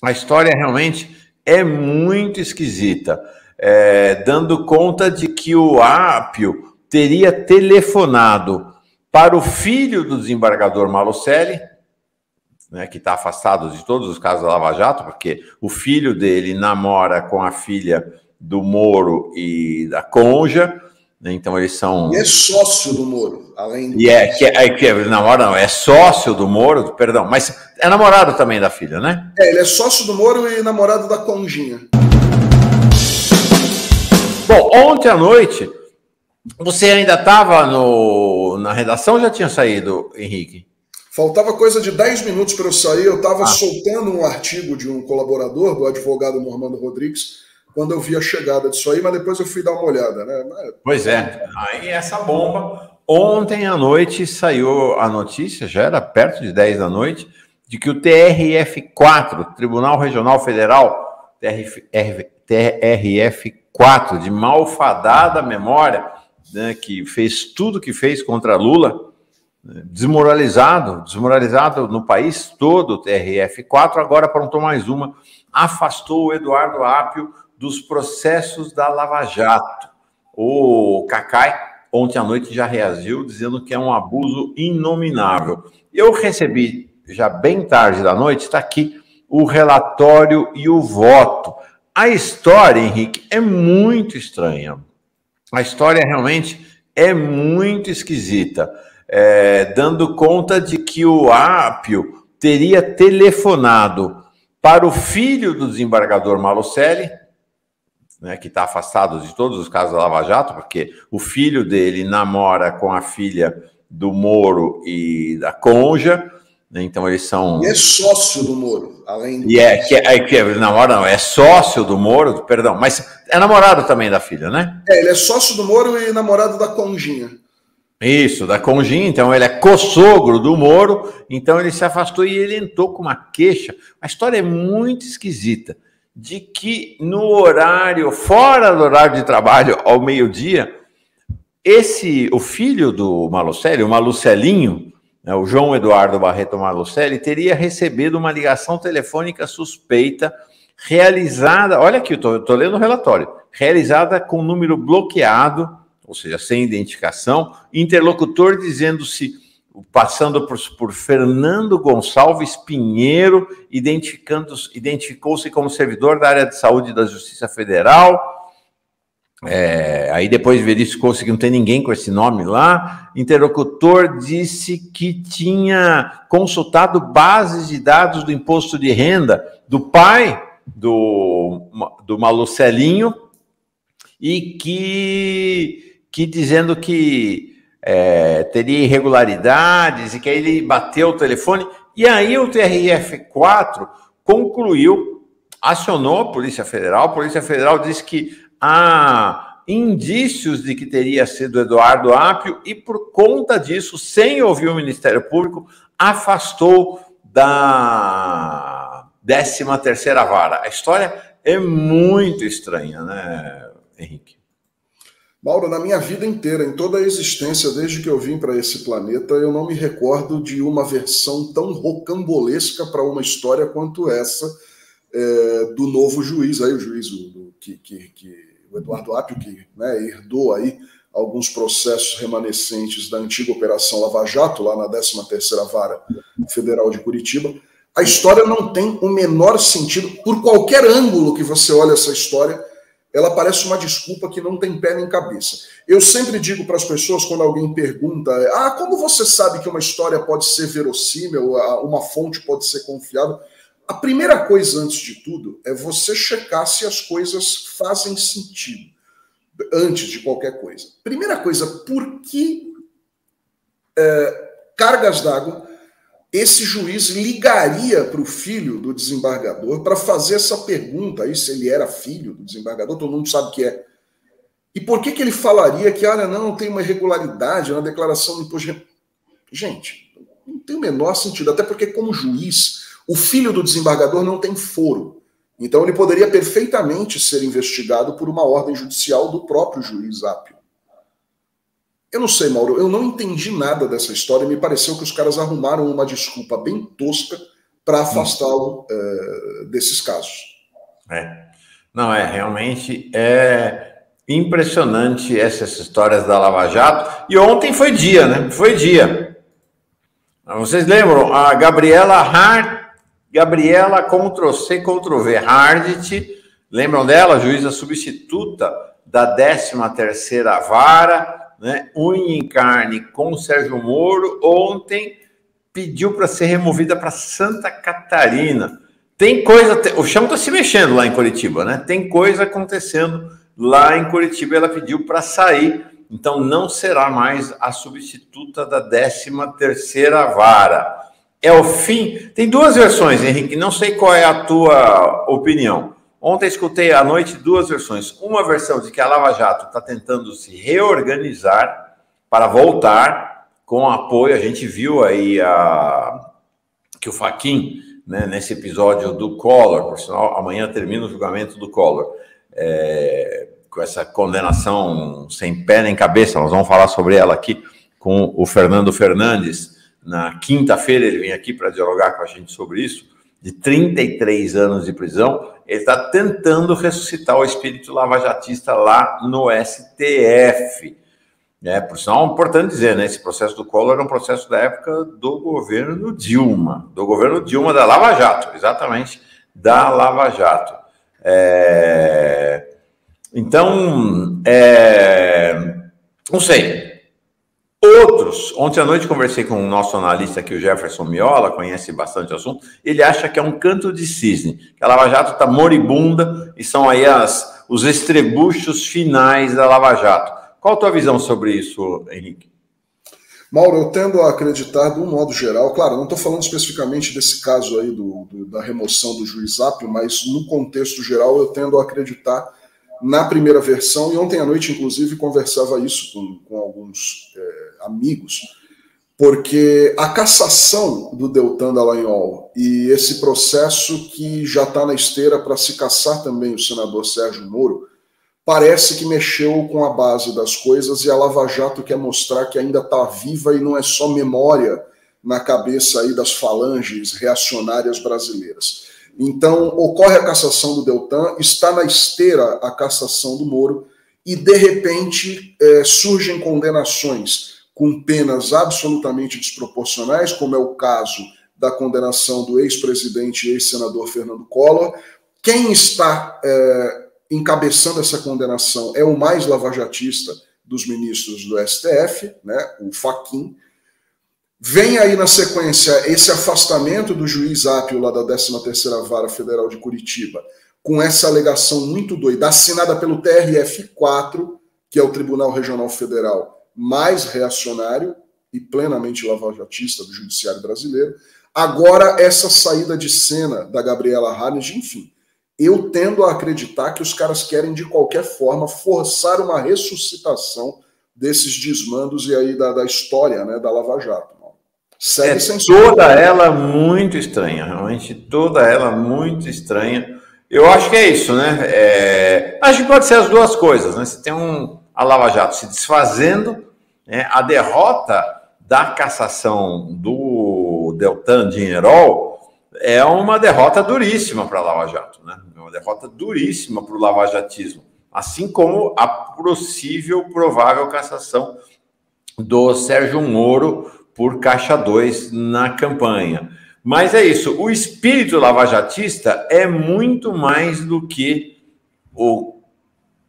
A história realmente é muito esquisita, dando conta de que o Apio teria telefonado para o filho do desembargador Malucelli, né, que está afastado de todos os casos da Lava Jato, porque o filho dele namora com a filha do Moro e da Conja, né, então eles são... E é sócio do Moro, além do... namora não, é sócio do Moro, perdão, mas é namorado também da filha, né? Ele é sócio do Moro e namorado da Conjinha. Bom, ontem à noite, você ainda estava na redação ou já tinha saído, Henrique? Faltava coisa de 10 minutos para eu sair, eu estava soltando um artigo de um colaborador, do advogado Normando Rodrigues, quando eu vi a chegada disso aí, mas depois eu fui dar uma olhada, né? Pois é, aí essa bomba, ontem à noite saiu a notícia, já era perto de 10 da noite, de que o TRF4, Tribunal Regional Federal, TRF4, de malfadada memória, né, que fez tudo que fez contra Lula, desmoralizado no país todo, o TRF4, agora aprontou mais uma, afastou o Eduardo Apio dos processos da Lava Jato. O Cacai, ontem à noite, já reagiu, dizendo que é um abuso inominável. Eu recebi, já bem tarde da noite, está aqui o relatório e o voto. A história, Henrique, é muito estranha. A história realmente é muito esquisita. Dando conta de que o Apio teria telefonado para o filho do desembargador Malucelli, né, que está afastado de todos os casos da Lava Jato, porque o filho dele namora com a filha do Moro e da Conja, né, então eles são... E é sócio do Moro, além do... namora não, é sócio do Moro, perdão, mas é namorado também da filha, né? Ele é sócio do Moro e namorado da Conjinha. Isso, da Conjinha, então ele é co-sogro do Moro, então ele se afastou e ele entrou com uma queixa. A história é muito esquisita, de que no horário, fora do horário de trabalho, ao meio-dia, o filho do Malucelli, o Malucelinho, né, o João Eduardo Barreto Malucelli, teria recebido uma ligação telefônica suspeita realizada, olha aqui, eu estou lendo o relatório, realizada com número bloqueado, ou seja, sem identificação, interlocutor dizendo-se, passando por Fernando Gonçalves Pinheiro, identificou-se como servidor da área de saúde da Justiça Federal. Aí depois verificou-se que não tem ninguém com esse nome lá. Interlocutor disse que tinha consultado bases de dados do imposto de renda do pai do Malucelinho e que dizendo que teria irregularidades e que aí ele bateu o telefone. E aí o TRF4 concluiu, acionou a Polícia Federal disse que há indícios de que teria sido Eduardo Apio e por conta disso, sem ouvir o Ministério Público, afastou da 13ª Vara. A história é muito estranha, né, Henrique? Mauro, na minha vida inteira, em toda a existência, desde que eu vim para esse planeta, eu não me recordo de uma versão tão rocambolesca para uma história quanto essa do novo juiz, aí, o juiz o Eduardo Apio, que, né, herdou aí alguns processos remanescentes da antiga Operação Lava Jato, lá na 13ª Vara Federal de Curitiba. A história não tem o menor sentido. Por qualquer ângulo que você olha essa história, ela parece uma desculpa que não tem pé nem cabeça. Eu sempre digo para as pessoas, quando alguém pergunta, como você sabe que uma história pode ser verossímil, uma fonte pode ser confiável? A primeira coisa, antes de tudo, é você checar se as coisas fazem sentido, antes de qualquer coisa. Primeira coisa, por que cargas d'água esse juiz ligaria para o filho do desembargador para fazer essa pergunta aí, se ele era filho do desembargador, todo mundo sabe que é. E por que ele falaria que, não, tem uma irregularidade na declaração do imposto? Gente, não tem o menor sentido, até porque como juiz, o filho do desembargador não tem foro. Então ele poderia perfeitamente ser investigado por uma ordem judicial do próprio juiz Apio. Eu não sei, Mauro, eu não entendi nada dessa história, me pareceu que os caras arrumaram uma desculpa bem tosca para afastá-lo desses casos. Não, realmente impressionante essas histórias da Lava Jato. E ontem foi dia, né? Foi dia. Vocês lembram? A Gabriela Ctrl-C, Ctrl-V, Hardt, lembram dela? Juíza substituta da 13ª Vara, né? Unha em carne com Sérgio Moro, ontem pediu para ser removida para Santa Catarina. Tem coisa, o chão está se mexendo lá em Curitiba, né? Tem coisa acontecendo lá em Curitiba. Ela pediu para sair, então não será mais a substituta da 13ª Vara. É o fim. Tem duas versões, Henrique, não sei qual é a tua opinião. Ontem escutei à noite duas versões. Uma versão de que a Lava Jato está tentando se reorganizar para voltar com apoio. A gente viu aí que o Fachin, né, nesse episódio do Collor, por sinal, amanhã termina o julgamento do Collor, com essa condenação sem pé nem cabeça. Nós vamos falar sobre ela aqui com o Fernando Fernandes. Na quinta-feira ele vem aqui para dialogar com a gente sobre isso, de 33 anos de prisão. Ele está tentando ressuscitar o espírito lavajatista lá no STF. Por sinal, é importante dizer, né? Esse processo do Collor é um processo da época do governo Dilma, da Lava Jato, exatamente, da Lava Jato. Então, não sei. Outros, ontem à noite conversei com o nosso analista aqui, o Jefferson Miola, conhece bastante o assunto, ele acha que é um canto de cisne, que a Lava Jato está moribunda e são aí os estrebuchos finais da Lava Jato. Qual a tua visão sobre isso, Henrique? Mauro, eu tendo a acreditar, de um modo geral, claro, não estou falando especificamente desse caso aí da remoção do juiz Apio, mas no contexto geral eu tendo a acreditar na primeira versão, e ontem à noite, inclusive, conversava isso com alguns amigos, porque a cassação do Deltan Dallagnol e esse processo que já está na esteira para se cassar também o senador Sérgio Moro, parece que mexeu com a base das coisas, e a Lava Jato quer mostrar que ainda está viva e não é só memória na cabeça aí das falanges reacionárias brasileiras. Então, ocorre a cassação do Deltan, está na esteira a cassação do Moro, e, de repente, surgem condenações com penas absolutamente desproporcionais, como é o caso da condenação do ex-presidente e ex-senador Fernando Collor. Quem está encabeçando essa condenação é o mais lavajatista dos ministros do STF, né, o Fachin. Vem aí na sequência esse afastamento do juiz Apio lá da 13ª Vara Federal de Curitiba, com essa alegação muito doida, assinada pelo TRF4, que é o Tribunal Regional Federal mais reacionário e plenamente lavajatista do judiciário brasileiro. Agora essa saída de cena da Gabriela Hardt, enfim, eu tendo a acreditar que os caras querem de qualquer forma forçar uma ressuscitação desses desmandos e aí da história, né, da Lava Jato. Toda ela muito estranha, realmente toda ela muito estranha. Eu acho que é isso, né? Acho que pode ser as duas coisas, né? Você tem a Lava Jato se desfazendo, né? A derrota da cassação do Deltan Dinheirol é uma derrota duríssima para a Lava Jato, né? É uma derrota duríssima para o lavajatismo, assim como a provável cassação do Sérgio Moro por Caixa 2 na campanha. Mas é isso, o espírito lavajatista é muito mais do que o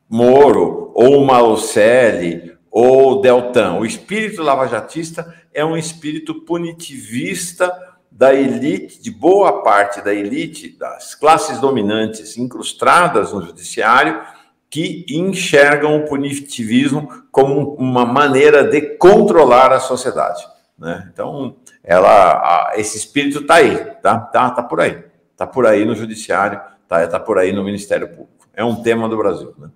Moro, ou o Malucelli, ou o Deltan. O espírito lavajatista é um espírito punitivista da elite, de boa parte da elite, das classes dominantes incrustadas no judiciário, que enxergam o punitivismo como uma maneira de controlar a sociedade. Né? Então, esse espírito está aí, tá por aí no judiciário, tá por aí no Ministério Público. É um tema do Brasil, né?